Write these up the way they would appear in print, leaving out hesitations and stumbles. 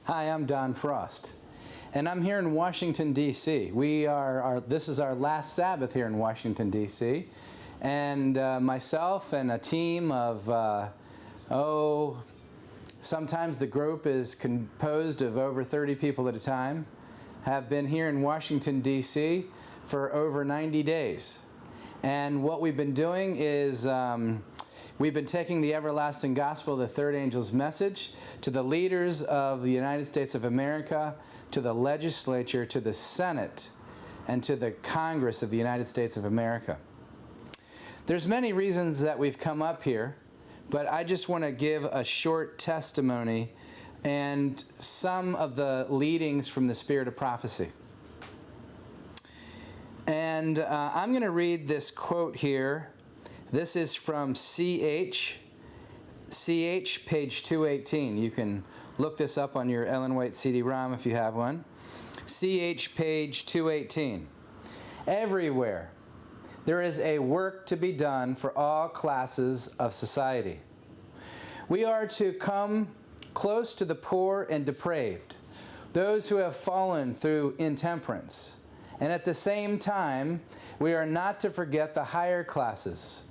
Hi, I'm Don Frost, and I'm here in Washington, D.C. This is our last Sabbath here in Washington, D.C., and myself and a team of, sometimes the group is composed of over 30 people at a time, have been here in Washington, D.C. for over 90 days. And what we've been doing is we've been taking the everlasting gospel, the third angel's message, to the leaders of the United States of America, to the legislature, to the Senate, and to the Congress of the United States of America. There's many reasons that we've come up here, but I just want to give a short testimony and some of the leadings from the Spirit of Prophecy. And I'm going to read this quote here. This is from CH, page 218. You can look this up on your Ellen White CD-ROM if you have one. CH, page 218. Everywhere there is a work to be done for all classes of society. We are to come close to the poor and depraved, those who have fallen through intemperance. And at the same time, we are not to forget the higher classes,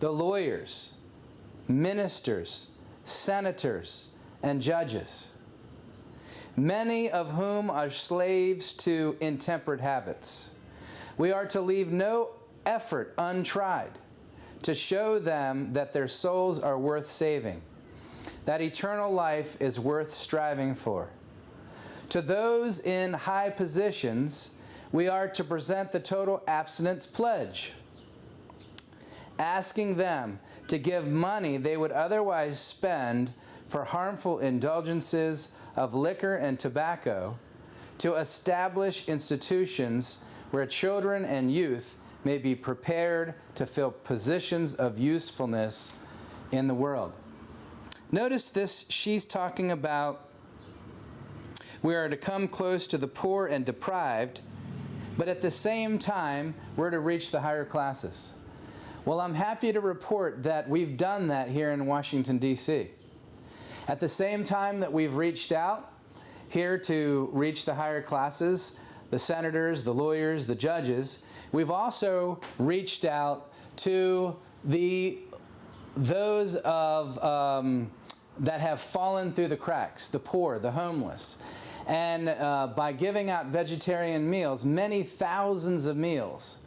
the lawyers, ministers, senators, and judges, many of whom are slaves to intemperate habits. We are to leave no effort untried to show them that their souls are worth saving, that eternal life is worth striving for. To those in high positions, we are to present the total abstinence pledge, asking them to give money they would otherwise spend for harmful indulgences of liquor and tobacco to establish institutions where children and youth may be prepared to fill positions of usefulness in the world. Notice this, she's talking about we are to come close to the poor and deprived, but at the same time, we're to reach the higher classes. Well, I'm happy to report that we've done that here in Washington, D.C. At the same time that we've reached out here to reach the higher classes, the senators, the lawyers, the judges, we've also reached out to those that have fallen through the cracks, the poor, the homeless. And by giving out vegetarian meals, many thousands of meals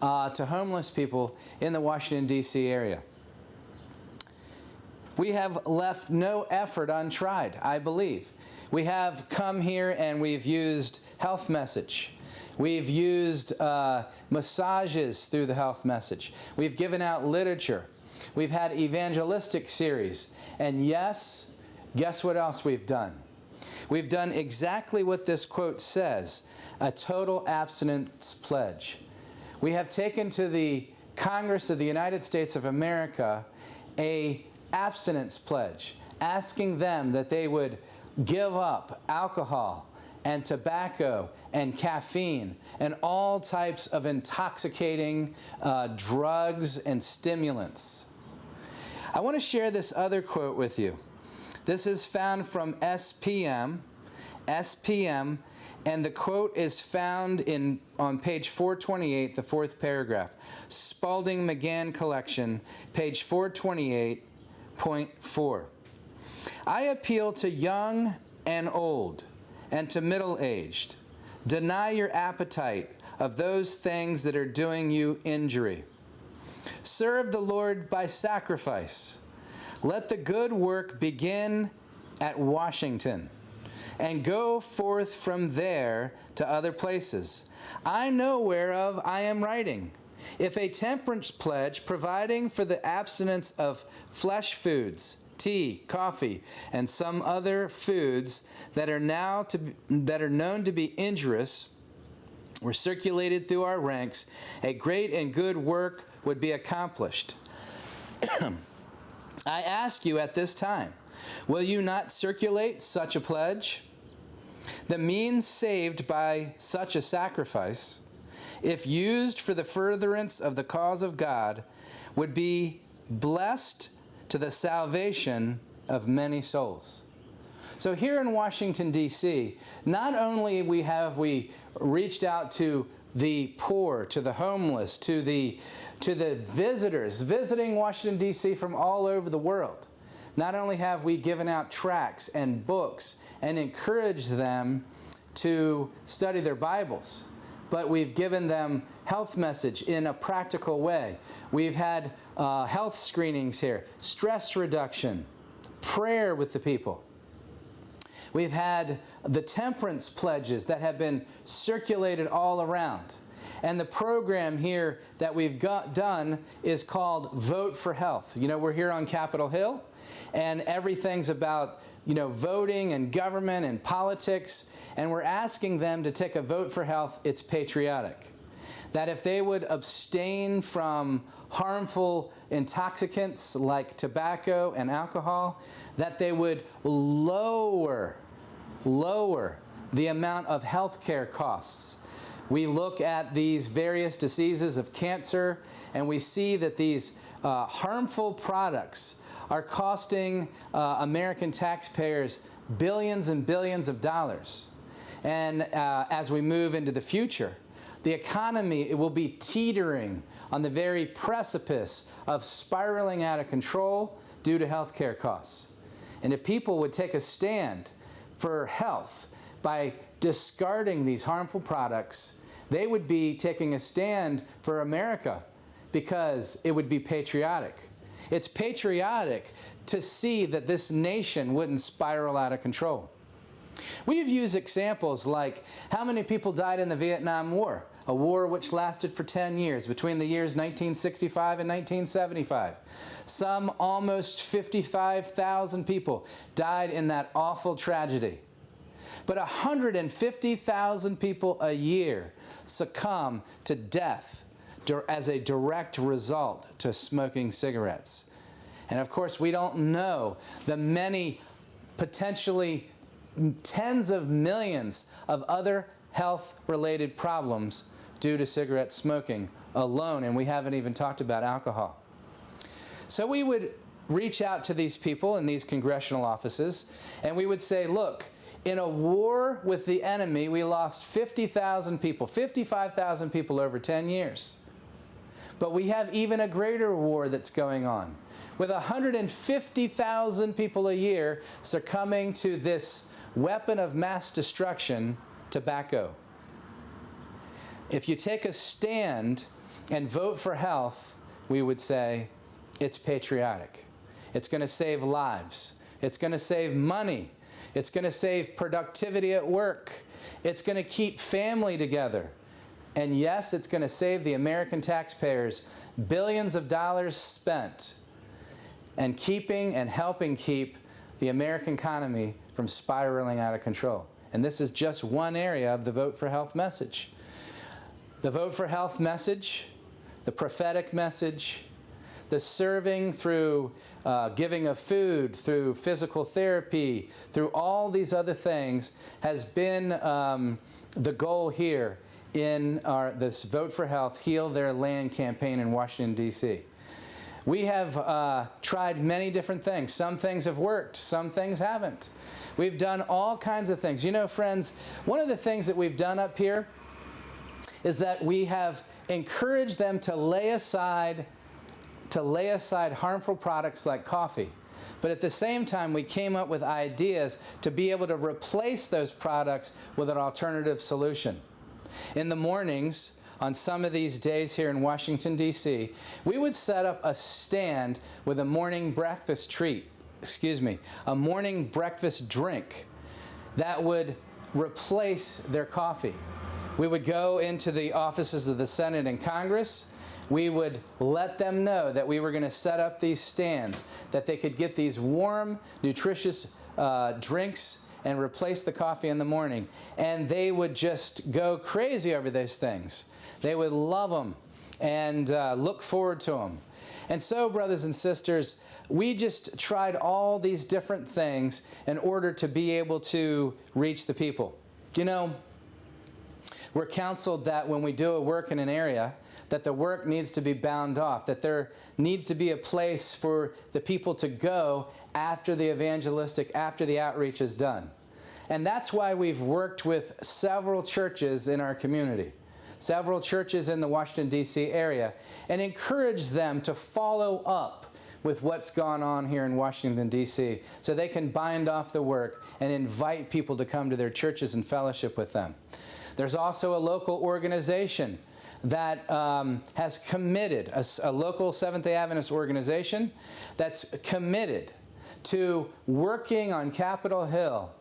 to homeless people in the Washington, D.C. area. We have left no effort untried, I believe. We have come here and we've used health message. We've used massages through the health message. We've given out literature. We've had evangelistic series. And yes, guess what else we've done? We've done exactly what this quote says, a total abstinence pledge. We have taken to the Congress of the United States of America an abstinence pledge, asking them that they would give up alcohol and tobacco and caffeine and all types of intoxicating drugs and stimulants. I want to share this other quote with you. This is found from SPM, and the quote is found on page 428, the fourth paragraph. Spalding McGann Collection, page 428.4. I appeal to young and old, and to middle-aged. Deny your appetite of those things that are doing you injury. Serve the Lord by sacrifice. Let the good work begin at Washington and go forth from there to other places. I know whereof I am writing. If a temperance pledge providing for the abstinence of flesh foods, tea, coffee, and some other foods that are known to be injurious were circulated through our ranks, a great and good work would be accomplished. I ask you at this time, will you not circulate such a pledge? The means saved by such a sacrifice, if used for the furtherance of the cause of God, would be blessed to the salvation of many souls. So here in Washington, D.C., not only have we reached out to the poor, to the homeless, to the visitors visiting Washington, D.C. from all over the world. Not only have we given out tracts and books and encouraged them to study their Bibles, but we've given them health message in a practical way. We've had health screenings here, stress reduction, prayer with the people. We've had the temperance pledges that have been circulated all around. And the program here that we've done is called Vote for Health. You know, we're here on Capitol Hill, and everything's about, you know, voting and government and politics, and we're asking them to take a vote for health. It's patriotic. That if they would abstain from harmful intoxicants like tobacco and alcohol, that they would lower the amount of health care costs. We look at these various diseases of cancer, and we see that these harmful products are costing American taxpayers billions and billions of dollars. And as we move into the future, the economy, it will be teetering on the very precipice of spiraling out of control due to health care costs. And if people would take a stand for health by discarding these harmful products, they would be taking a stand for America, because it would be patriotic. It's patriotic to see that this nation wouldn't spiral out of control. We've used examples like how many people died in the Vietnam War, a war which lasted for 10 years, between the years 1965 and 1975. Some almost 55,000 people died in that awful tragedy. But 150,000 people a year succumb to death as a direct result to smoking cigarettes. And of course, we don't know the many, potentially tens of millions of other health-related problems due to cigarette smoking alone, and we haven't even talked about alcohol. So we would reach out to these people in these congressional offices, and we would say, look, in a war with the enemy, we lost 50,000 people, 55,000 people over 10 years. But we have even a greater war that's going on, with 150,000 people a year succumbing to this weapon of mass destruction, tobacco. If you take a stand and vote for health, we would say it's patriotic. It's going to save lives. It's going to save money. It's going to save productivity at work. It's going to keep family together. And yes, it's going to save the American taxpayers billions of dollars spent and keeping and helping keep the American economy from spiraling out of control. And this is just one area of the Vote for Health message. The Vote for Health message, the prophetic message, the serving through giving of food, through physical therapy, through all these other things has been the goal here in this Vote for Health, Heal Their Land campaign in Washington, D.C. We have tried many different things. Some things have worked, some things haven't. We've done all kinds of things. You know, friends, one of the things that we've done up here is that we have encouraged them to lay aside harmful products like coffee. But at the same time, we came up with ideas to be able to replace those products with an alternative solution. In the mornings, on some of these days here in Washington, D.C., we would set up a stand with a morning breakfast a morning breakfast drink that would replace their coffee. We would go into the offices of the Senate and Congress. We would let them know that we were going to set up these stands, that they could get these warm, nutritious drinks and replace the coffee in the morning. And they would just go crazy over those things. They would love them and look forward to them. And so, brothers and sisters, we just tried all these different things in order to be able to reach the people. You know, We're counseled that when we do a work in an area, that the work needs to be bound off, that there needs to be a place for the people to go after the evangelistic, after the outreach is done. And that's why we've worked with several churches in our community, several churches in the Washington, D.C. area, and encouraged them to follow up with what's gone on here in Washington, D.C., so they can bind off the work and invite people to come to their churches and fellowship with them. There's also a local organization that has committed, a local Seventh-day Adventist organization that's committed to working on Capitol Hill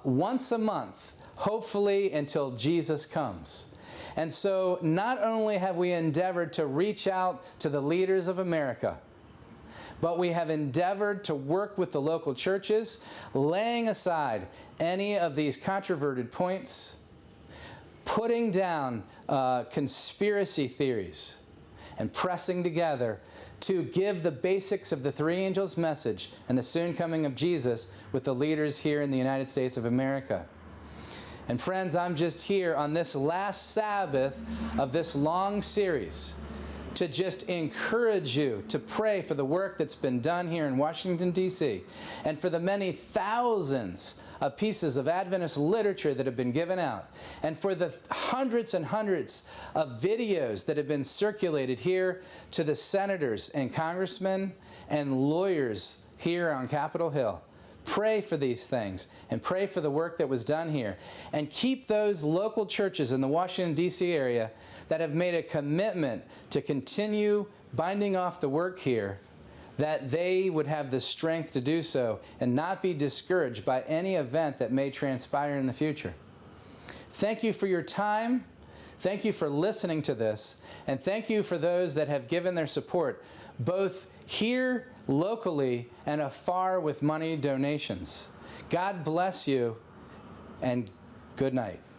once a month, hopefully until Jesus comes. And so not only have we endeavored to reach out to the leaders of America, but we have endeavored to work with the local churches, laying aside any of these controverted points, putting down conspiracy theories, and pressing together to give the basics of the three angels' message and the soon coming of Jesus with the leaders here in the United States of America. And friends, I'm just here on this last Sabbath of this long series to just encourage you to pray for the work that's been done here in Washington, D.C., and for the many thousands of pieces of Adventist literature that have been given out, and for the hundreds and hundreds of videos that have been circulated here to the senators and congressmen and lawyers here on Capitol Hill. Pray for these things and pray for the work that was done here. And keep those local churches in the Washington, D.C. area that have made a commitment to continue binding off the work here, that they would have the strength to do so and not be discouraged by any event that may transpire in the future. Thank you for your time. Thank you for listening to this. And thank you for those that have given their support, both here locally and afar with money donations. God bless you, and good night.